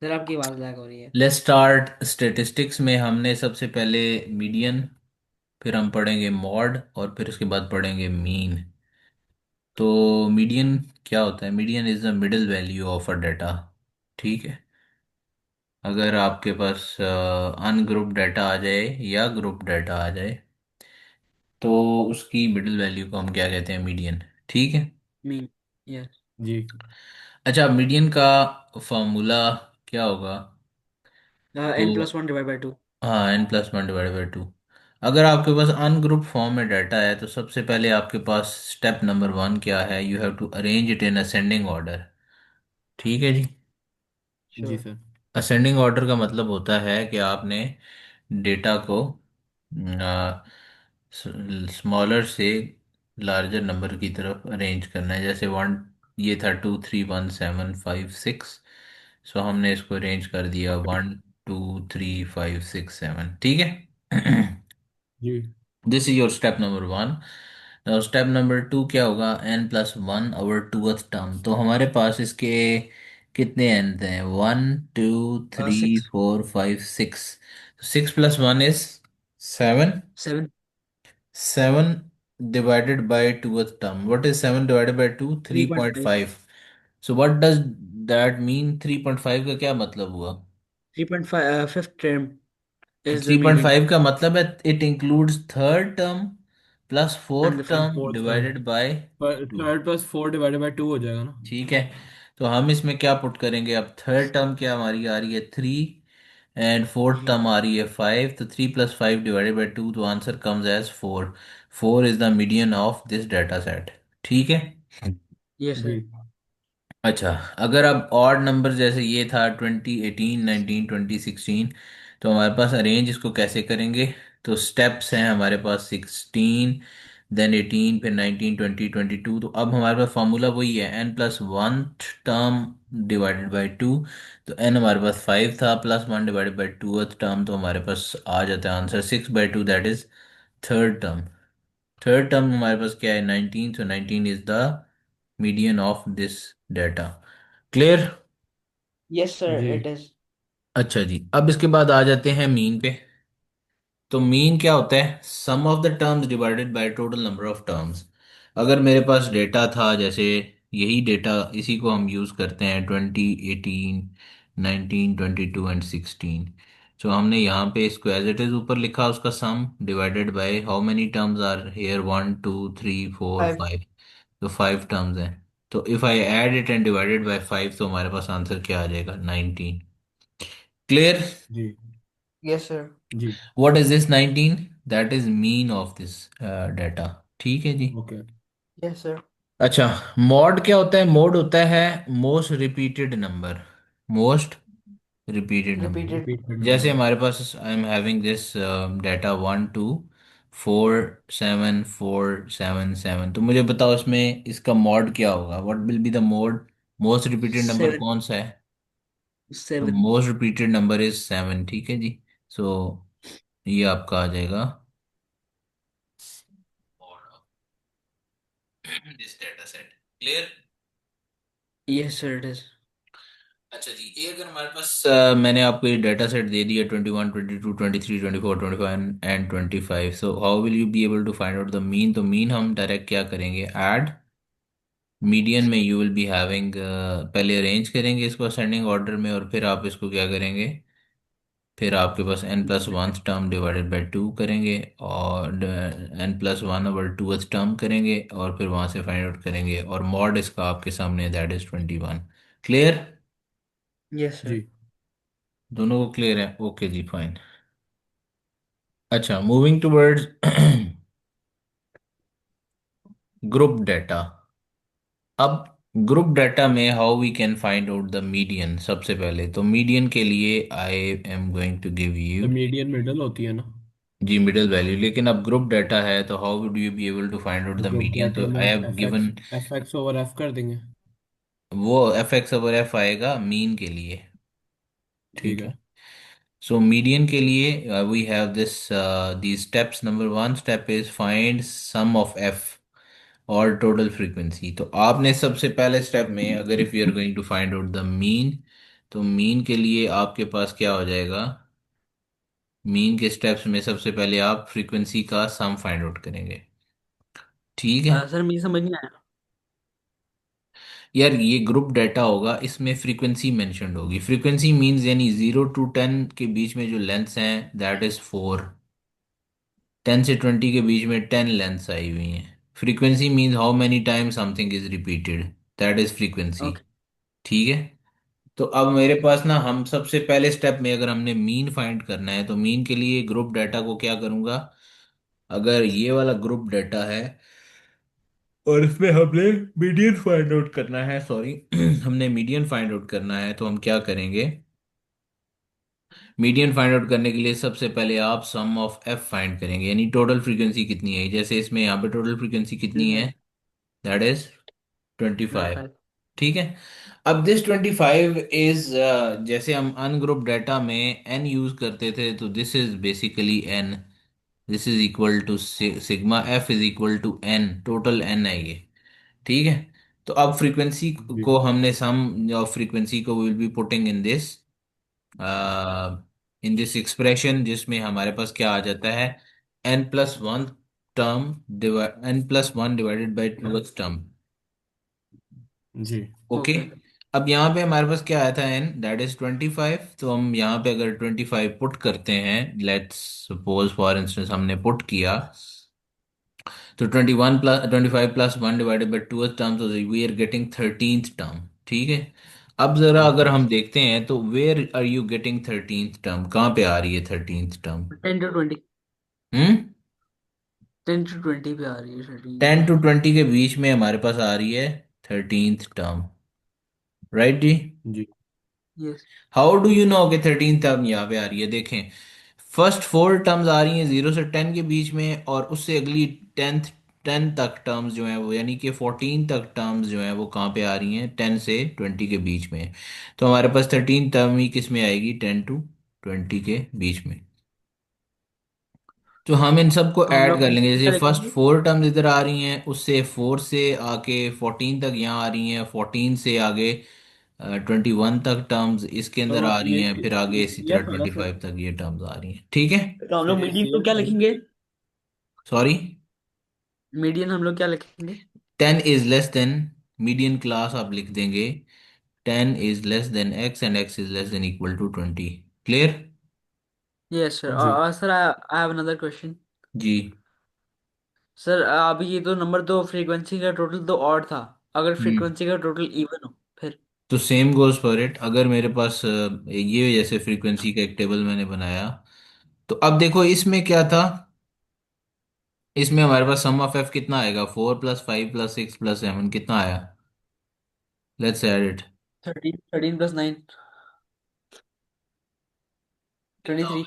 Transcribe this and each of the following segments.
Sir आपकी आवाज़ lag हो रही है। लेट्स स्टार्ट स्टेटिस्टिक्स में हमने सबसे पहले मीडियन, फिर हम पढ़ेंगे मॉड और फिर उसके बाद पढ़ेंगे मीन। तो मीडियन क्या होता है? Median is the middle value of a data. ठीक है। अगर आपके पास अनग्रुप डाटा आ जाए या ग्रुप डाटा आ जाए तो उसकी मिडिल वैल्यू को हम क्या कहते हैं? मीडियन। ठीक है। मीन। यस। जी। अच्छा, मीडियन का फॉर्मूला क्या होगा? एन तो plus one divide by to. हाँ, n+1/2। अगर आपके पास अनग्रुप फॉर्म में डाटा है तो सबसे पहले आपके पास स्टेप नंबर 1 क्या है? You have to arrange it in ascending order. ठीक है जी। जी श्योर। सर। असेंडिंग ऑर्डर का मतलब होता है कि आपने डेटा को स्मॉलर से लार्जर नंबर की तरफ अरेंज करना है। जैसे वन, ये था 2 3 1 7 5 6। सो हमने इसको अरेंज कर दिया 1 2 3 5 6 7। ठीक है। जी this is your step number 1। Step number 2 क्या होगा? n+1 over tooth term. तो हमारे पास इसके कितने एन हैं? 1 2 3 six. 4 5 6। 6+1 is 7। 7। 7 divided by tooth term. What is 7 divided by 2? Three three point point five five So what does that mean? 3.5 का क्या मतलब हुआ? 3.5 fifth term is the three point median. Five का मतलब है it includes third term plus and fourth the fourth. Term fourth term. Divided by पर two. Third plus four divided by two हो जाएगा ना। ठीक है। तो हम इसमें क्या पुट करेंगे? अब थर्ड टर्म क्या हमारी आ रही है? 3। एंड फोर्थ टर्म आ रही है 5। तो 3+5 डिवाइडेड बाय 2, तो answer comes as 4। 4 is the median of this data set. ठीक है। यस जी। सर। अच्छा, अगर अब ऑड नंबर जैसे ये था 20 18 19 20 16, तो हमारे पास अरेंज इसको कैसे करेंगे? तो स्टेप्स हैं हमारे पास 16, देन 18, फिर 19 20 22। तो अब हमारे पास फॉर्मूला वही है, n+1 टर्म डिवाइडेड बाई 2। तो n हमारे पास 5 था, +1 डिवाइडेड बाई 2 टर्म, तो हमारे पास आ जाता है answer 6/2, that is third term. Third term हमारे पास क्या है? 19। तो 19 is the median of this data. Clear? Yes sir जी। It is. अच्छा जी, अब इसके बाद आ जाते हैं मीन पे। तो मीन क्या होता है? Sum of the terms divided by total number of terms. अगर मेरे पास डेटा था, जैसे यही डेटा, इसी को हम यूज करते हैं 20 18 19 22 एंड 16। सो हमने यहाँ पे इसको एज इट इज ऊपर लिखा, उसका sum divided by how many terms are here? 1 2 3 4 five. 5। तो 5 टर्म्स हैं। तो if I add it and divided by 5, तो हमारे पास आंसर क्या आ जाएगा? 19। क्लियर? जी। Yes sir. जी। What is this 19? That is mean of this data. ठीक है जी। ओके। Yes sir. अच्छा, मॉड क्या होता है? मॉड होता है most repeated number. Most repeated number. Repeated. Repeated जैसे नंबर। हमारे पास I am having this data 1 2 4 7 4 7 7। तो मुझे बताओ इसमें इसका मॉड क्या होगा? What will be the mod? Most repeated number seven. कौन सा है? तो seven. Most repeated number is 7। ठीक है जी। सो ये आपका आ जाएगा this data set. Clear? Yes sir it is. अच्छा जी, ये अगर हमारे पास मैंने आपको ये डाटा सेट दे दिया 21 22 23 24 25 and 25। So how will you be able to find out the mean? तो मीन हम डायरेक्ट क्या करेंगे? ऐड मीडियन में यू विल बी हैविंग, पहले अरेंज करेंगे इसको असेंडिंग ऑर्डर में, और फिर आप इसको क्या करेंगे? फिर आपके पास n+1 टर्म डिवाइडेड बाई 2 करेंगे, और n+1/2 टर्म करेंगे, और फिर वहां से फाइंड आउट करेंगे, और मॉड इसका आपके सामने, that is 21। Clear? Yes sir. जी। दोनों को क्लियर है? ओके जी, फाइन। अच्छा, मूविंग टूवर्ड्स ग्रुप डाटा। अब ग्रुप डाटा में how we can find out the median? सबसे पहले तो मीडियन के लिए I am going to give तो यू मीडियन मिडल होती है ना। जी मिडिल वैल्यू। लेकिन अब ग्रुप डाटा है तो how would you be able to find out the group median? Data तो में I have given, F x over F कर देंगे। वो f(x)/f आएगा मीन के लिए। ठीक ठीक है। है। सो मीडियन के लिए we have this these steps. Number 1 step is find sum of f और टोटल फ्रीक्वेंसी। तो आपने सबसे पहले स्टेप में, अगर if you are going to find out the mean, तो मीन के लिए आपके पास क्या हो जाएगा? मीन के स्टेप्स में सबसे पहले आप फ्रीक्वेंसी का सम फाइंड आउट करेंगे। ठीक है। सर मुझे समझ नहीं आया। यार ये ग्रुप डाटा होगा, इसमें फ्रीक्वेंसी मेंशन्ड होगी। फ्रीक्वेंसी मींस यानी 0 to 10 के बीच में जो लेंथ्स हैं दैट इज 4। 10 से 20 के बीच में 10 लेंथ्स आई हुई हैं। Frequency means how many time something is repeated, that is frequency. Okay. ठीक है। तो अब मेरे पास ना, हम सबसे पहले स्टेप में अगर हमने मीन फाइंड करना है तो मीन के लिए ग्रुप डाटा को क्या करूंगा? अगर ये वाला ग्रुप डाटा है और इसमें हमने मीडियन फाइंड आउट करना है, सॉरी हमने मीडियन फाइंड आउट करना है, तो हम क्या करेंगे? मीडियन फाइंड आउट करने के लिए सबसे पहले आप सम ऑफ एफ फाइंड करेंगे, यानी टोटल फ्रीक्वेंसी कितनी है। जैसे इसमें यहाँ पे टोटल फ्रीक्वेंसी कितनी है? That is 25। 25। ठीक है। अब दिस 25 इज, जैसे हम अनग्रुप डाटा में एन यूज करते थे, तो this is basically n. This is equal to sigma f is equal to n, total n है ये। ठीक है। तो अब फ्रीक्वेंसी जी को हमने सम ऑफ फ्रीक्वेंसी को will be putting in this expression, जिसमें हमारे पास क्या आ जाता है? n+1 term divide, n+1 divided by two term. जी ओके। ओके। अब यहाँ पे हमारे पास क्या आया था? n that is 25। तो हम यहाँ पे अगर 25 पुट करते हैं, लेट्स सपोज फॉर इंस्टेंस हमने पुट किया, तो 21+25+1 डिवाइडेड बाई टू टर्म, तो we are getting 13th term. ठीक है। अब जरा अगर ओके हम देखते हैं तो where are you getting 13th term? कहाँ पे आ रही है 13th term? 10 to 20। Hmm. 10 to 20 पे आ रही है सर ये। 10 to 20 के बीच में हमारे पास आ रही है 13th टर्म। राइट जी। जी yes. How do you know कि 13th टर्म यहाँ पे आ रही है? देखें, फर्स्ट 4 टर्म्स आ रही हैं 0 से 10 के बीच में, और उससे अगली 10 तक टर्म्स जो हैं वो, यानी कि 14 तक टर्म्स जो हैं वो कहाँ पे आ रही हैं? 10 से 20 के बीच में। तो हमारे पास 13 टर्म ही किस में आएगी? 10 to 20 के बीच में। तो हम इन सबको तो हम ऐड लोग कर लेंगे। जैसे क्या फर्स्ट लिखेंगे? 4 टर्म्स इधर आ रही हैं, उससे 4 से आके 14 तक यहाँ आ रही हैं, 14 से आगे 21 तक टर्म्स इसके अंदर तो आ रही ये हैं, फिर आगे इसी तरह क्लियर था ना 25 सर? तक ये टर्म्स आ रही हैं। ठीक है। तो हम लोग मीडियन को क्लियर क्या था ना? लिखेंगे? सॉरी। मीडियन हम लोग क्या लिखेंगे? 10 is less than, median class आप लिख देंगे 10 is less than x and x is less than equal to 20। Clear? Yes sir. जी sir I have another question. जी। सर अभी ये तो नंबर, तो फ्रीक्वेंसी का टोटल तो ऑड था। अगर हम्म। फ्रीक्वेंसी का टोटल इवन हो फिर? तो सेम गोज फॉर इट। अगर मेरे पास ये जैसे फ्रीक्वेंसी का एक टेबल मैंने बनाया, तो अब देखो इसमें क्या था? इसमें हमारे पास सम ऑफ एफ कितना आएगा? 4+5+6+7 कितना आया? Let's add it. 13 + 9। कितना 23। होगा ये?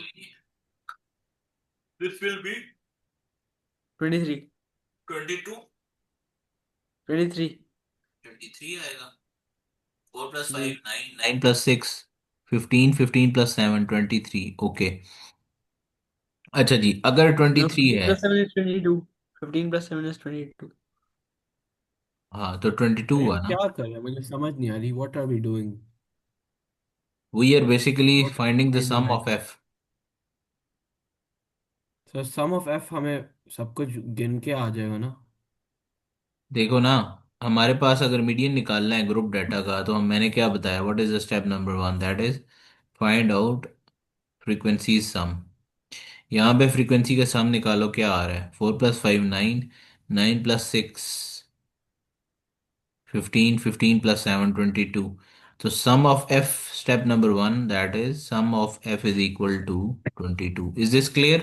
This will be 23। 22। 23। 23 आएगा। 4 + 5 जी। 9, 9 + 6 15, 15 + 7 23। ओके। अच्छा जी, अगर ट्वेंटी नो, थ्री है, 15 + 7 = 22। 15 + 7 = 22। हाँ तो 22 तो ये हुआ ना। क्या कर रहे हैं, मुझे समझ नहीं आ रही। What are we doing? We are basically what finding the is sum of divide? F. Sir sum of f हमें सब कुछ गिन के आ जाएगा ना? देखो ना, हमारे पास अगर मीडियन निकालना है ग्रुप डाटा का, तो हम, मैंने क्या बताया? What is the step number 1? That is find out frequency sum. यहाँ पे फ्रीक्वेंसी का सम निकालो, क्या आ रहा है? 4 + 5 9, 9 + 6 15, 15 + 7 22। तो sum of f, step number 1, that is sum of f is equal to 22। Is this clear?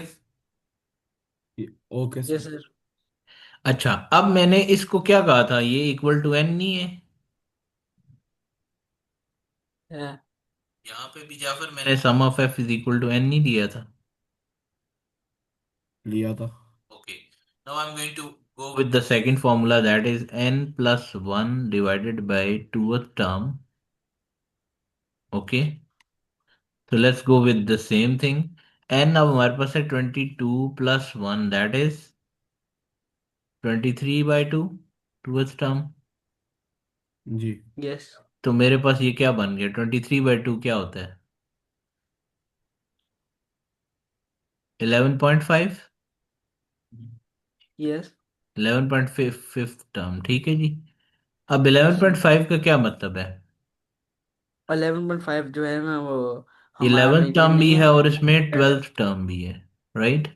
Okay yes sir. Sir. अच्छा, अब मैंने इसको क्या कहा था? ये इक्वल टू n नहीं है? है। यहाँ पे भी जाफर मैंने sum of f is equal to n नहीं दिया था? लिया था। Okay. Now I'm going to go with the second formula, that is n+1 divided by 2th term. Okay. So let's go with the same thing। n अब हमारे पास है 22 + 1, that is 23/2, 2th term। जी yes. तो मेरे पास ये क्या बन गया, 23/2 क्या होता है? 11.5। यस। 11.5 टर्म, ठीक है जी। अब 11.5 का क्या मतलब है? 11.5 जो है ना वो हमारा 11th मीडियन टर्म भी नहीं है। है और इसमें 12th टर्म भी है, राइट?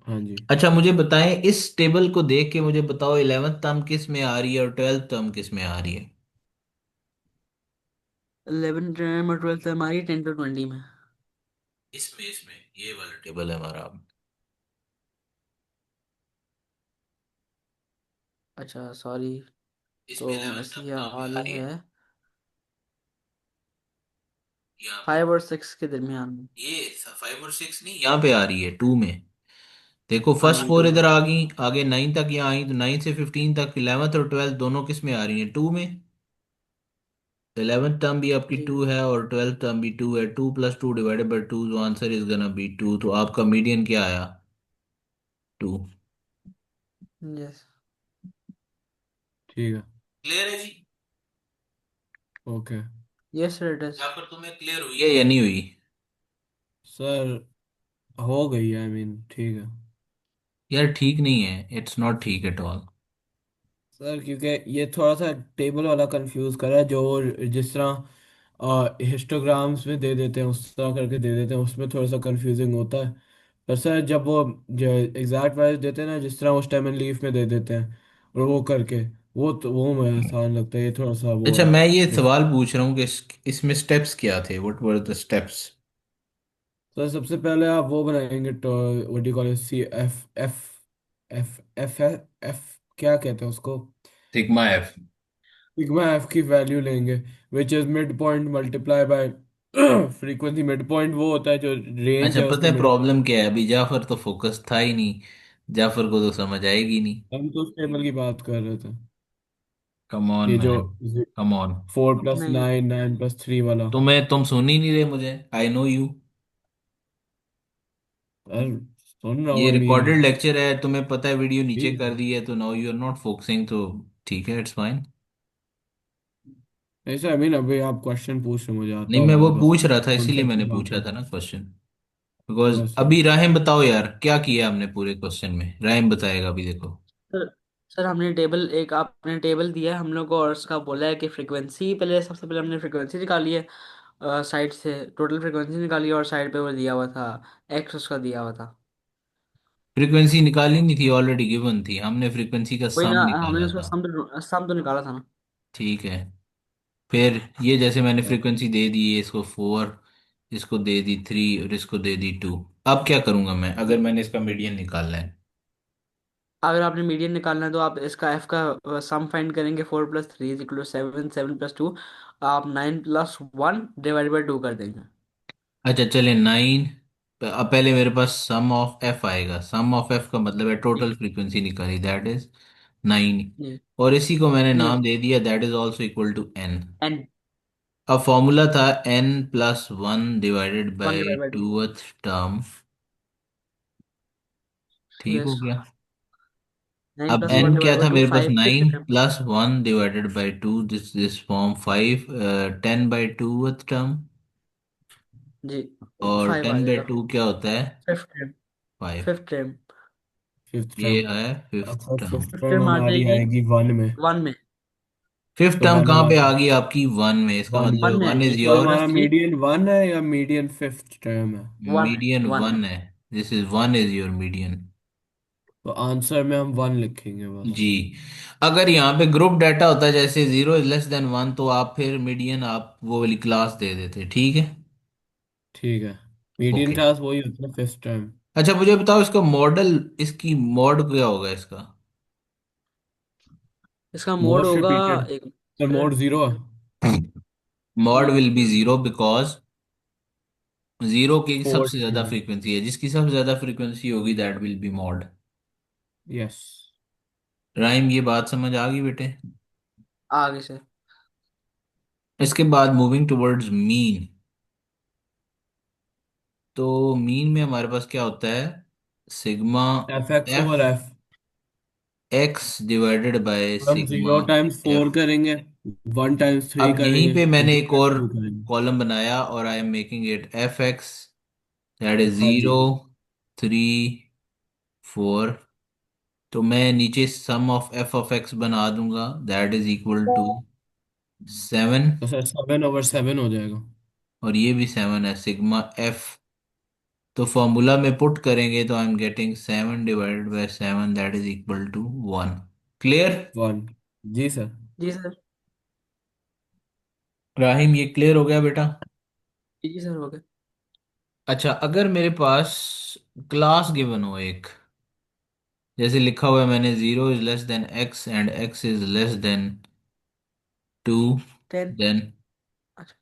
हाँ जी। अच्छा मुझे बताएं, इस टेबल को देख के मुझे बताओ 11th टर्म किस में आ रही है और 12th टर्म किस में आ रही है? 11 और 12 हमारी 10 to 20 में। इसमें ये वाला टेबल है हमारा। अच्छा सॉरी। इसमें तो 11th ऐसी टर्म कहाँ पे आ हाल रही है। है? यहाँ पे। 5 और 6 के दरमियान में। ये 5 और 6 नहीं, यहाँ पे आ रही है 2 में। देखो हाँ फर्स्ट जी, फोर 2 में। इधर आ गई, आगे 9 तक यहाँ आई, तो 9 से 15 तक 11th और 12th दोनों किस में आ रही हैं, 2 में। तो 11th टर्म भी आपकी जी। 2 है और 12th टर्म भी 2 है, 2 + 2 / 2, तो आंसर इज गना बी 2, तो आपका मीडियन क्या आया? 2। यस। ठीक है। क्लियर है जी? Okay. Yes sir it is. या फिर तुम्हें क्लियर हुई है या नहीं हुई? सर हो गई है, आई मीन ठीक है। यार ठीक नहीं है, इट्स नॉट ठीक एट ऑल। सर क्योंकि ये थोड़ा सा टेबल वाला कंफ्यूज कर रहा है, जो जिस तरह हिस्टोग्राम्स में दे देते हैं उस तरह करके दे देते हैं, उसमें थोड़ा सा कंफ्यूजिंग होता है। पर सर जब वो जो एग्जैक्ट वैल्यूज देते हैं ना, जिस तरह वो स्टेम एंड लीफ में दे देते हैं और वो करके, वो मुझे आसान लगता है, ये थोड़ा सा वो अच्छा है। मैं ये डिफ- सवाल पूछ रहा हूँ कि इसमें स्टेप्स क्या थे, what were the steps? Sir सबसे पहले आप वो बनाएंगे तो what do call c f f f f f क्या कहते हैं उसको, सिग्मा एफ। सिग्मा एफ की वैल्यू लेंगे, which is mid point multiply by frequency. Mid point वो होता है जो रेंज अच्छा है, पता उसमें है मिड। प्रॉब्लम क्या है, अभी जाफर तो फोकस था ही नहीं, जाफर को तो समझ आएगी नहीं। हम तो उस टेबल की बात कर रहे थे, कम ऑन ये जो मैन, कम ऑन। 4 + नहीं 9 9 + 3 वाला। तुम सुन ही नहीं रहे मुझे, आई नो यू। यार सुन रहा हूँ, ये आई मीन। रिकॉर्डेड लेक्चर है, तुम्हें पता है वीडियो नीचे ठीक कर है। दी है, तो now you are not focusing, तो ठीक है, इट्स फाइन। ऐसा आई मीन अभी आप क्वेश्चन पूछ रहे, मुझे आता नहीं मैं होगा वो तो बस पूछ रहा था, इसीलिए कॉन्सेप्ट मैंने समझा पूछा दूँ। था ना क्वेश्चन। बिकॉज बस अभी ठीक। राहिम बताओ यार, क्या किया हमने पूरे क्वेश्चन में, राहिम बताएगा अभी देखो। सर। सर हमने टेबल एक आपने टेबल दिया है हम लोग को और उसका बोला है कि फ्रीक्वेंसी पहले सबसे पहले हमने फ्रीक्वेंसी निकाली है। साइड से टोटल फ्रीक्वेंसी निकाली और साइड पे वो दिया हुआ था। एक्स उसका दिया हुआ था। फ्रीक्वेंसी निकाली नहीं थी, ऑलरेडी गिवन थी, हमने फ्रीक्वेंसी का वही सम ना हमने निकाला उसका था। सम तो निकाला था ना। ठीक है। फिर ये जैसे मैंने फ्रीक्वेंसी दे दी है, इसको 4, इसको दे दी 3 और इसको दे दी 2। अब क्या करूंगा मैं, अगर मैंने इसका मीडियन निकालना है? अगर आपने मीडियन निकालना है तो आप इसका एफ का सम फाइंड करेंगे। 4 + 3 = 7, 7 + 2। आप 9 + 1 ÷ 2 कर देंगे। अच्छा चले 9। अब पहले मेरे पास सम ऑफ एफ आएगा, सम ऑफ एफ का मतलब है जी। टोटल फ्रीक्वेंसी निकाली, दैट इज 9। जी। और इसी को मैंने नाम यस। दे दिया, that is also equal to N. N. अब फॉर्मूला था n+1 divided one by divide by 2। 2th term. ठीक हो यस। गया? नाइन अब प्लस n वन क्या डिवाइड बाई था टू मेरे पास, five fifth 9+1 divided by 2, this form 5, 10/2th term. जी। और 5 आ 10/2 जाएगा। क्या होता है? Fifth term. 5। Fifth term. Fifth ये टर्म। है फिफ्थ अच्छा term. Fifth fifth term term आ हमारी जाएगी आएगी 1 में। 1 में। फिफ्थ तो टर्म 1 कहाँ पे आ हमारा गई आपकी, 1 में, इसका 1 में। 1 मतलब में 1 आएगी इज तो 1 योर। हमारा + 3। मीडियन 1 है या मीडियन फिफ्थ टर्म है? 1 है। मीडियन 1 है। 1 है। This is 1 is your median. तो आंसर में हम 1 लिखेंगे बस। जी। अगर यहाँ पे ग्रुप डाटा होता है जैसे 0 < <1, तो आप फिर मीडियन आप वो वाली क्लास दे देते, ठीक है। ठीक है। Median okay. क्लास वही होता है फिफ्थ टर्म। अच्छा मुझे बताओ इसका मॉडल, इसकी मॉड क्या होगा इसका? इसका मोड मोस्ट होगा। रिपीटेड। एक सर मिनट। मोड 0 है। मॉड विल बी 0 बिकॉज 0 की सबसे फोर्थ ज्यादा टर्म। फ्रीक्वेंसी है, जिसकी सबसे ज्यादा फ्रीक्वेंसी होगी that will be mod. Yes. Rhyme ये बात समझ आ गई बेटे? आगे से। इसके बाद मूविंग टुवर्ड्स मीन। तो मीन में हमारे पास क्या होता है, sigma F x F over F. X divided by हम सिग्मा 0 × 4 एफ। करेंगे। वन टाइम्स थ्री अब यहीं करेंगे पे तो मैंने टू एक टाइम्स और टू करेंगे। कॉलम बनाया और I am making it F x, that is हाँ जी। 0, 3, 4। तो मैं नीचे सम ऑफ एफ ऑफ एक्स बना दूंगा, दैट इज इक्वल टू 7। तो सर 7/7 हो जाएगा। और ये भी 7 है, सिग्मा एफ। तो फॉर्मूला में पुट करेंगे तो I am getting 7 divided by 7, that is equal to 1। Clear? 1। जी सर। जी सर। राहिम ये क्लियर हो गया बेटा? जी सर हो गया। अच्छा, अगर मेरे पास क्लास गिवन हो एक, जैसे लिखा हुआ है मैंने 0 is less than x and x is less than 2, 10। Then अच्छा।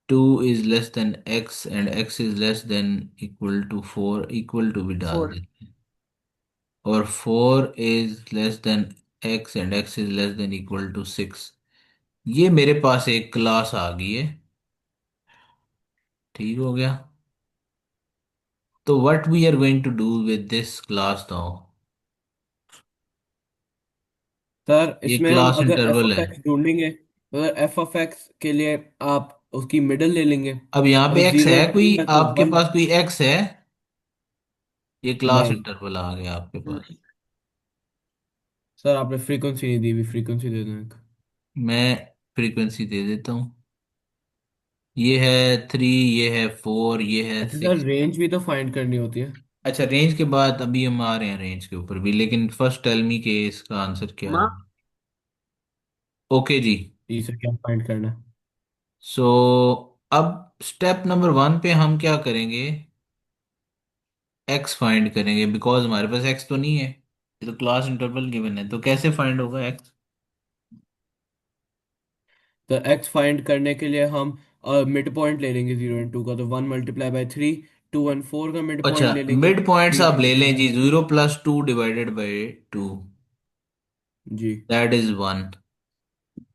2 is less than x and x is less than equal to 4, equal to भी डाल 4। देते हैं। और 4 is less than x and x is less than equal to 6। ये मेरे पास एक class आ गई है। ठीक हो गया। तो what we are going to do with this class now? Sir ये इसमें हम क्लास अगर एफ इंटरवल ऑफ है। एक्स ढूंढेंगे तो एफ ऑफ एक्स के लिए आप उसकी मिडल ले लेंगे। अब यहाँ अगर पे x जीरो है, एंड टू कोई है तो आपके 1। पास कोई x है? ये क्लास नहीं इंटरवल आ गया आपके पास। नहीं। सर, आपने फ्रीक्वेंसी नहीं दी हुई, फ्रीक्वेंसी दे दें एक। मैं फ्रीक्वेंसी दे देता हूँ। ये है 3, ये है 4, ये है अच्छा सर, 6। रेंज भी तो फाइंड करनी होती है। अच्छा, रेंज के बाद अभी हम आ रहे हैं रेंज के ऊपर भी, लेकिन फर्स्ट टेल मी के इसका आंसर क्या है। माँ। ओके जी। जी सर, क्या फाइंड करना है? सो अब स्टेप नंबर 1 पे हम क्या करेंगे? एक्स फाइंड करेंगे, बिकॉज हमारे पास एक्स तो नहीं है, ये तो क्लास इंटरवल गिवन है, तो कैसे फाइंड होगा एक्स? तो एक्स फाइंड करने के लिए हम मिड पॉइंट ले लेंगे 0 एंड 2 का, तो 1 × 3, 2 एंड 4 का मिड अच्छा, पॉइंट ले लेंगे। मिड पॉइंट्स थ्री आप ले लें जी, मल्टीप्लाई 0 + 2 डिवाइडेड बाई 2, जी। That is 1।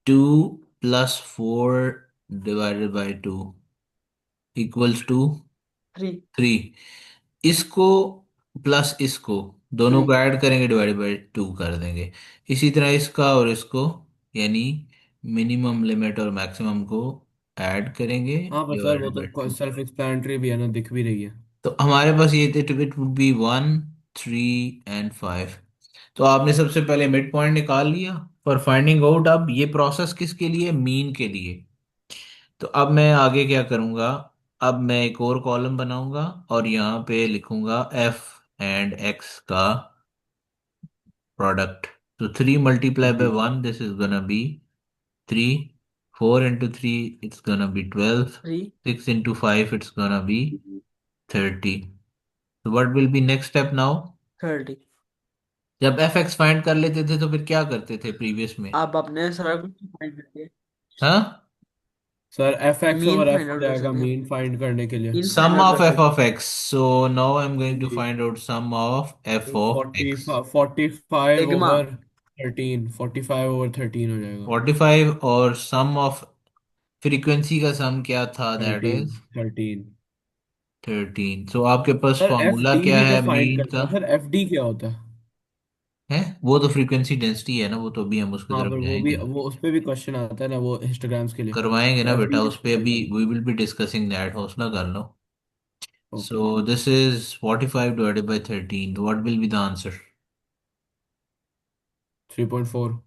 2 + 4 divided by 2 equals to 3। 3। इसको प्लस इसको, दोनों 3। को ऐड करेंगे, डिवाइडेड बाई 2 कर देंगे। इसी तरह इसका और इसको, यानी मिनिमम लिमिट और मैक्सिमम को ऐड करेंगे, हाँ पर सर वो डिवाइडेड बाई तो 2। सेल्फ एक्सप्लेनेटरी भी है ना, दिख भी रही है। तो हमारे पास ये इट वुड बी 1, 3 एंड 5। तो आपने सबसे पहले मिड पॉइंट निकाल लिया फॉर फाइंडिंग आउट। अब ये प्रोसेस किसके लिए? मीन के लिए। तो अब मैं आगे क्या करूंगा? अब मैं एक और कॉलम बनाऊंगा और यहाँ पे लिखूंगा एफ एंड एक्स का प्रोडक्ट। तो 3 × 1, this is gonna be 3। 4 × 3, it's gonna be 12। 3। 6 × 5, it's gonna be 30। तो what will B next step now? 30। जब एफ एक्स फाइंड कर लेते थे तो फिर क्या करते थे प्रीवियस में? आप अपने सारा कुछ फाइंड करके हाँ, sir f x mean over f find हो आउट कर जाएगा सकते हैं। मीन फाइंड करने के लिए। Mean find sum out of कर एफ सकते of x, so now I am going to जी। Find out sum of f of forty x. 45 sigma over 13, 45/13 हो जाएगा। 45 और सम ऑफ फ्रीक्वेंसी का सम क्या था? दैट 13। इज 13। 13। सो आपके पास सर एफ फॉर्मूला डी क्या भी तो है फाइंड मीन करना का? है सर, एफ डी क्या होता है? है, वो तो फ्रीक्वेंसी डेंसिटी है ना, वो तो अभी हम उसकी हाँ तरफ पर वो भी, जाएंगे। वो उस पे भी क्वेश्चन आता है ना, वो हिस्टोग्राम्स के लिए। करवाएंगे तो ना एफ बेटा, डी उस कैसे पे फाइंड अभी करना we will be discussing that, हौसला कर लो। है? So okay. This is 45 divided by 13, तो what will be the answer? 3.4।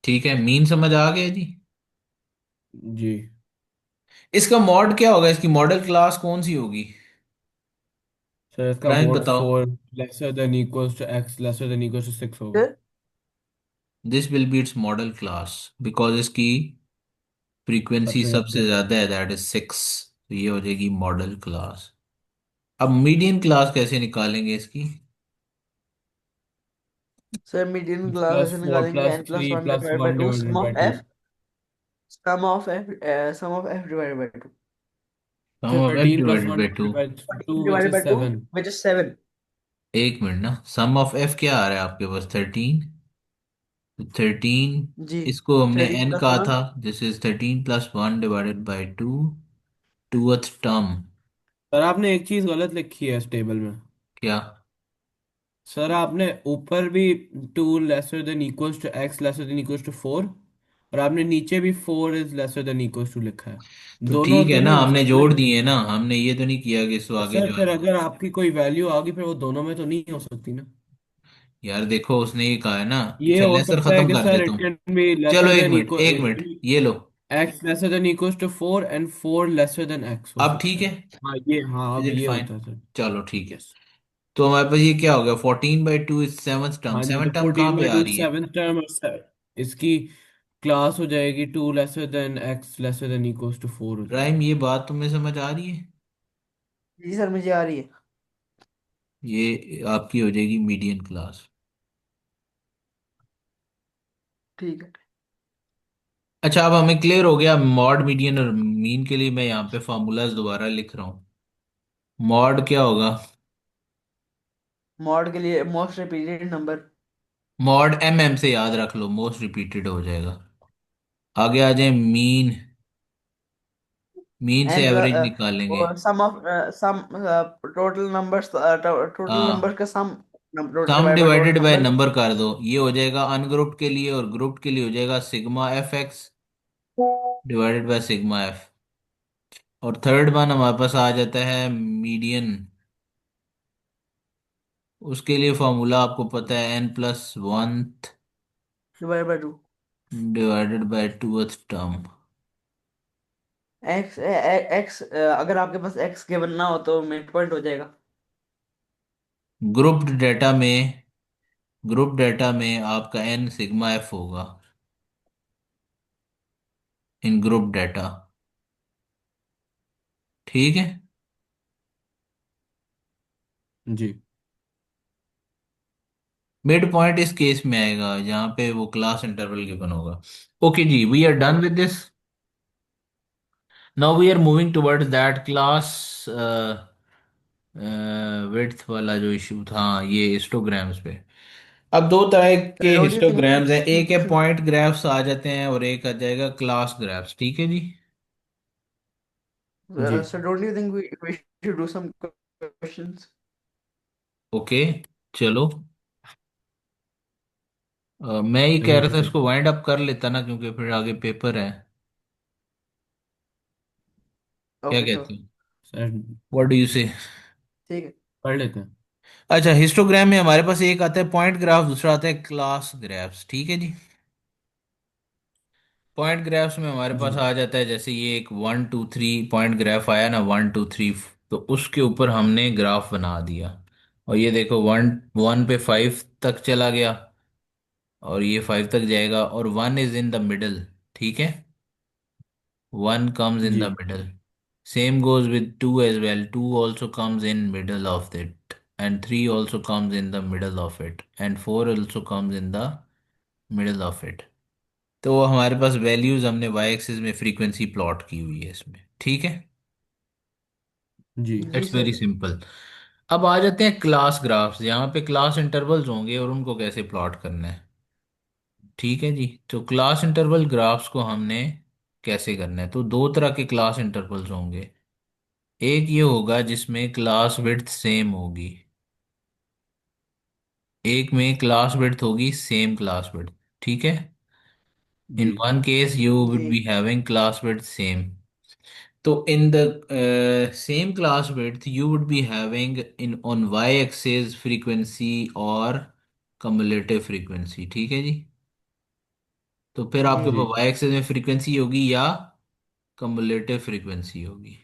ठीक है, मीन समझ आ गया जी। जी इसका मॉड क्या होगा? इसकी मॉडल क्लास कौन सी होगी? सर, इसका प्राइम मोड बताओ। 4 < x < 6 होगा। फिर this will be it's model class, because इसकी फ्रीक्वेंसी सबसे सबसे ज्यादा। ज्यादा है, दैट इज 6। तो ये हो जाएगी मॉडल क्लास। अब मीडियन क्लास कैसे निकालेंगे इसकी? सर मीडियन क्लास प्लस ऐसे 4 निकालेंगे plus n plus 3 one plus divide by 1 two divided by 2। Sum of f divide by two. Sum of x 13 plus divided 1 by 2। Divided by 2 which divided is by two 7। Which is 7। एक minute ना, सम of F क्या आ रहा है आपके पास? 13। 13, जी। इसको हमने 13 N plus कहा था, 1। This is 13 + 1 divided by 2, 2th term. Sir आपने एक चीज गलत लिखी है इस टेबल में। क्या? सर आपने ऊपर भी 2 < <= x < <4 और आपने नीचे भी 4 is lesser than equals to लिखा है। तो दोनों ठीक है तो ना, नहीं हो हमने सकते ना जोड़ कहीं दिए पे। ना, हमने ये तो नहीं किया कि इसको तो आगे सर जोड़ फिर दिया। अगर आपकी कोई वैल्यू आ गई फिर वो दोनों में तो नहीं हो सकती ना। यार देखो, उसने ये कहा है ना। ये चल हो लेसर सकता है खत्म कि कर सर देता इट हूँ। कैन बी चलो लेसर एक देन मिनट, इक्वल, एक मिनट, ये लो। X lesser than equals to 4 and 4 lesser than X हो अब सकता ठीक है। है। हाँ ये, हाँ इज अब इट ये फाइन? होता है सर। चलो ठीक है। यस। तो हमारे पास ये क्या हो गया, 14/2 इज सेवंथ टर्म। हाँ जी, सेवन तो टर्म कहाँ 14 पे बाई आ टू रही है? सेवन टर्म, और इसकी क्लास हो जाएगी 2 lesser than x lesser than equals to 4 हो राइम, जाएगी। ये बात तुम्हें समझ आ रही है? जी सर, मुझे आ रही है। ये आपकी हो जाएगी मीडियन क्लास। ठीक है। अच्छा, अब हमें क्लियर हो गया मॉड, मीडियन और मीन के लिए। मैं यहाँ पे फॉर्मूलाज दोबारा लिख रहा हूँ। मॉड क्या होगा? मॉड के लिए most repeated number. Mode M से याद रख लो, मोस्ट रिपीटेड हो जाएगा। आगे आ जाए मीन। मीन से एन एवरेज निकालेंगे। Plus sum of sum total numbers, total numbers हाँ, का sum, sum divide by divided total by number. Number कर दो, ये हो जाएगा अनग्रुप्ड के लिए, और ग्रुप्ड के लिए हो जाएगा sigma F x divided by sigma F. और थर्ड वन हमारे पास आ जाता है मीडियन। उसके लिए फॉर्मूला आपको पता है, n+1 divide by two. Divided by tooth term. X x, अगर आपके पास एक्स गिवन ना हो तो मिड पॉइंट हो जाएगा। ग्रुप्ड डेटा में, ग्रुप डेटा में आपका n सिग्मा एफ होगा इन ग्रुप डेटा। ठीक है। जी। मिड पॉइंट इस केस में आएगा जहां पे वो क्लास इंटरवल गिवन होगा। ओके जी, we are done with okay. This. Now we are moving towards that class width वाला जो इशू था, ये हिस्टोग्राम्स पे। अब दो तरह के डोंट यू थिंक हिस्टोग्राम्स हैं, एक वी है शुड, पॉइंट ग्राफ्स आ जाते हैं, और एक आ जाएगा क्लास ग्राफ्स। ठीक है जी। जी। So don't you think we should do some questions? Okay, चलो। मैं ये कह रहा ओके था सर। इसको वाइंड अप कर लेता ना, क्योंकि फिर आगे पेपर है। क्या ओके श्योर। कहते हो? सर व्हाट डू यू से? ठीक है। पढ़ लेते हैं। अच्छा, हिस्टोग्राम में हमारे पास एक आता है पॉइंट ग्राफ, दूसरा आता है क्लास ग्राफ्स। ठीक है जी। पॉइंट ग्राफ्स में हमारे पास जी। आ जाता है, जैसे ये एक 1 2 3 पॉइंट ग्राफ आया ना, 1 2 3, तो उसके ऊपर हमने ग्राफ बना दिया। और ये देखो, 1 1 पे 5 तक चला गया, और ये 5 तक जाएगा, और 1 इज इन द मिडल। ठीक है। 1 comes in ji. the middle. Same goes with 2 as well. 2 also comes in middle of it. And 3 also comes in the middle of it. And 4 also comes in the middle of it. तो हमारे पास values हमने Y axis में frequency plot की हुई है इसमें। ठीक है। जी। जी इट्स वेरी सर। सिंपल। अब आ जाते हैं क्लास ग्राफ्स, यहाँ पे क्लास इंटरवल्स होंगे और उनको कैसे प्लॉट करना है। ठीक है जी। तो क्लास इंटरवल ग्राफ्स को हमने कैसे करना है, तो दो तरह के क्लास इंटरवल्स होंगे। एक ये होगा जिसमें क्लास विड्थ सेम होगी, एक में क्लास विड्थ होगी सेम क्लास विड्थ। ठीक है। इन जी। वन केस यू वुड जी be having class width same. तो in the same class width you would be having in on Y axis frequency और कम्युलेटिव फ्रीक्वेंसी। ठीक है जी। तो फिर जी आपके जी। पास वाई एक्सिस में फ्रीक्वेंसी होगी या कम्युलेटिव फ्रीक्वेंसी होगी।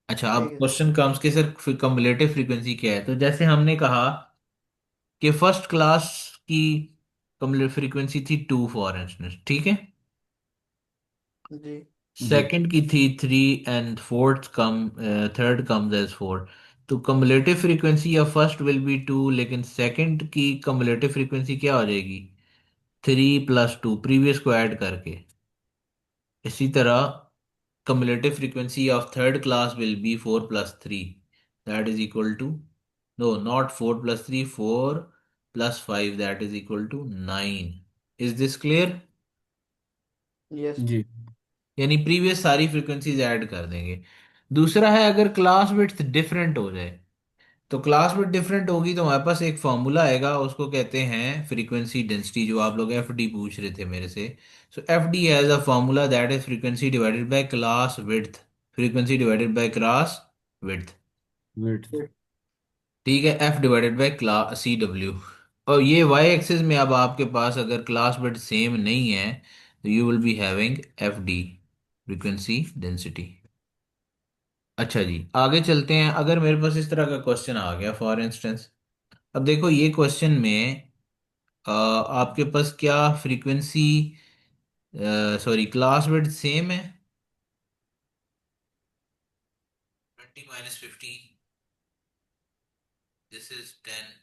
अच्छा, अब ठीक है। क्वेश्चन कम्स कि सर कम्युलेटिव फ्रीक्वेंसी क्या है। तो जैसे हमने कहा कि फर्स्ट क्लास की कम्युलेटिव फ्रीक्वेंसी थी 2 फॉर इंस्टेंस। ठीक है। जी जी। सेकंड की थी 3, एंड थर्ड कम्स एज 4। तो कम्युलेटिव फ्रीक्वेंसी या फर्स्ट विल बी 2, लेकिन सेकंड की कम्युलेटिव फ्रीक्वेंसी क्या हो जाएगी? 3+2, प्रीवियस को ऐड करके। इसी तरह cumulative frequency of third class will be 4+3, that is equal to, no, not 4+3, 4+5, that is equal to 9। Is this clear? Yes. जी। यानी प्रीवियस सारी फ्रीक्वेंसीज ऐड कर देंगे। दूसरा है अगर क्लास विड्थ डिफरेंट हो जाए, तो क्लास विड्थ डिफरेंट होगी तो हमारे पास एक फॉर्मूला आएगा, उसको कहते हैं फ्रीक्वेंसी डेंसिटी, जो आप लोग एफ डी पूछ रहे थे मेरे से। So F D has a formula that is frequency divided by class width, frequency divided by class width. Wait. ठीक है, F divided by class C W. और ये वाई एक्सिस में अब आपके पास अगर क्लास विड्थ सेम नहीं है तो you will be having F D, frequency density. अच्छा जी, आगे चलते हैं। अगर मेरे पास इस तरह का क्वेश्चन आ गया फॉर इंस्टेंस, अब देखो ये क्वेश्चन में आपके पास क्या frequency, sorry class width same है, 20 - 15, this is 10,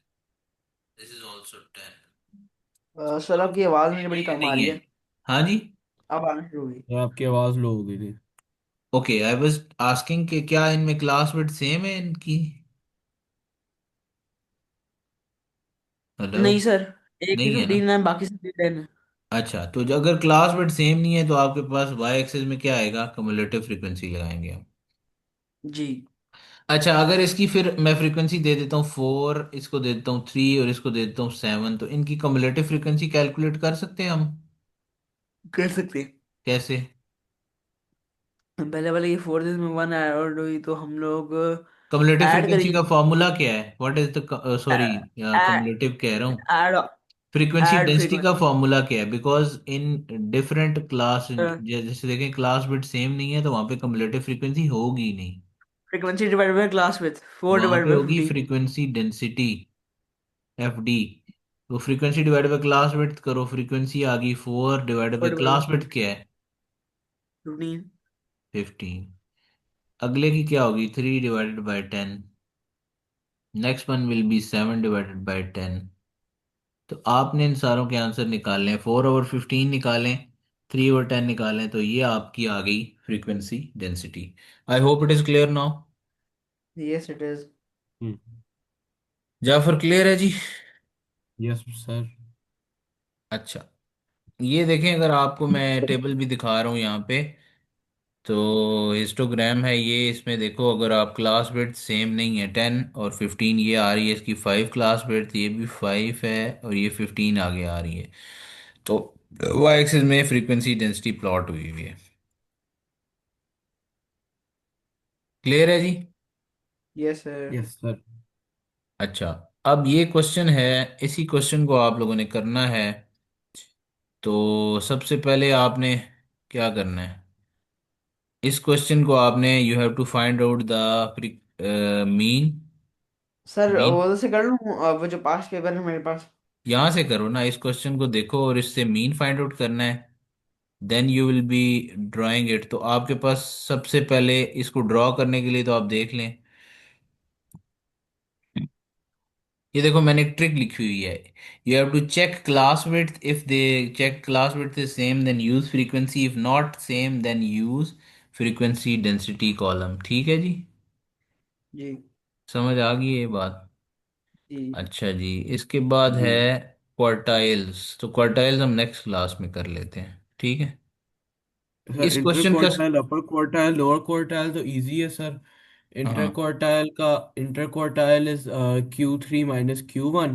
this is also 10। Sir आपकी आवाज़ मुझे है बड़ी या कम आ नहीं रही है? है। हाँ जी। अब आना शुरू हुई। और आपकी आवाज लो हो गई थी। ओके, आई वाज आस्किंग कि क्या इनमें क्लास विड्थ सेम है इनकी। हेलो। नहीं सर, एक की नहीं है ना? 15 है, बाकी सब 10 है। अच्छा, तो अगर क्लास विड्थ सेम नहीं है तो आपके पास वाई एक्सिस में क्या आएगा, कम्युलेटिव फ्रीक्वेंसी लगाएंगे हम। जी। अच्छा, अगर इसकी फिर मैं फ्रीक्वेंसी दे देता हूँ 4, इसको दे देता हूँ 3 और इसको दे देता हूँ 7, तो इनकी कम्युलेटिव फ्रीक्वेंसी कैलकुलेट कर सकते हैं हम? कर सकते हैं। कैसे? पहले वाले ये 4 में 1 ऐड हुई तो हम लोग कम्युलेटिव ऐड फ्रीक्वेंसी करेंगे। का फॉर्मूला क्या है, what is the, sorry, add cumulative कह रहा हूँ, ऐड फ्रीक्वेंसी ऐड डेंसिटी का फ्रीक्वेंसी। फॉर्मूला क्या है? बिकॉज इन डिफरेंट क्लास, जैसे देखें क्लास बिट सेम नहीं है तो वहां पे कम्युलेटिव फ्रीक्वेंसी होगी नहीं, frequency divided by class with 4 वहां डिवाइडेड पे बाय होगी 15 फ्रीक्वेंसी डेंसिटी, एफ डी। तो frequency divided by class width करो, फ्रीक्वेंसी आ गई 4 divided 4 by divided class by width क्या है? 15। 15। अगले की क्या होगी, 3 divided by 10। Next one will be 7 divided by 10। तो आपने इन सारों के आंसर निकालने हैं, 4/15 निकालें, 3/10 निकालें, तो ये आपकी आ गई frequency density. I hope it is clear now. Yes it is. Hmm. Jafar clear है जी? Yes sir. अच्छा, ये देखें, अगर आपको मैं टेबल भी दिखा रहा हूँ यहाँ पे, तो हिस्टोग्राम है ये, इसमें देखो अगर आप क्लास विड्थ सेम नहीं है, 10 और 15, ये आ रही है इसकी 5 क्लास विड्थ, ये भी 5 है और ये 15 आगे आ रही है, तो वाई एक्सिस में फ्रीक्वेंसी डेंसिटी प्लॉट हुई हुई है। क्लियर है जी? Yes sir. Yes sir. अच्छा, अब ये क्वेश्चन है, इसी क्वेश्चन को आप लोगों ने करना है। तो सबसे पहले आपने क्या करना है, इस क्वेश्चन को आपने, you have to find out the mean. Sir mean वो से कर लूँ, वो जो पास्ट पेपर है मेरे पास। यहाँ से करो ना, इस क्वेश्चन को देखो और इससे मीन फाइंड आउट करना है, then you will be drawing it. तो आपके पास सबसे पहले इसको ड्रॉ करने के लिए तो आप देख लें, ये देखो मैंने एक ट्रिक लिखी हुई है, you have to check class width, if they check class width is same then use frequency, if not same then use frequency density column. ठीक है जी, जी। समझ आ गई ये बात? जी। अच्छा जी, इसके बाद है जी क्वार्टाइल्स। तो क्वार्टाइल्स हम नेक्स्ट क्लास में कर लेते हैं, ठीक है? सर, इस इंटर क्वेश्चन का, क्वार्टाइल, अपर क्वार्टाइल, लोअर क्वार्टाइल तो इजी है सर। इंटर हाँ क्वार्टाइल का, inter quartile is Q3 - Q1।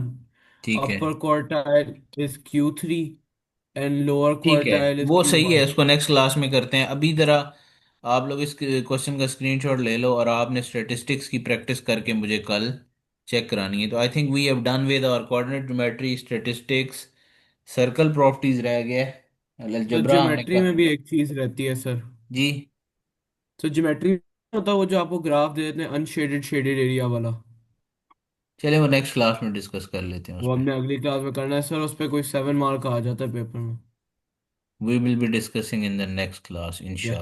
ठीक है, अपर quartile is Q3 and lower ठीक है, क्वार्टाइल इज वो सही है, Q1। इसको नेक्स्ट क्लास में करते हैं। अभी जरा आप लोग इस क्वेश्चन का स्क्रीनशॉट ले लो और आपने स्टैटिस्टिक्स की प्रैक्टिस करके मुझे कल चेक करानी है। तो I think we have done with our coordinate geometry, statistics, circle properties रह गया है, तो अलजेब्रा हमने ज्योमेट्री में भी एक चीज रहती है सर। जी। तो ज्योमेट्री होता है वो जो आपको ग्राफ दे देते हैं, अनशेडेड शेडेड एरिया वाला। चलिए वो नेक्स्ट क्लास में डिस्कस कर लेते हैं उस वो पर। हमने अगली क्लास में करना है सर, उस पर कोई 7 मार्क आ जाता है पेपर में। We will be discussing in the next class इंशाल्लाह।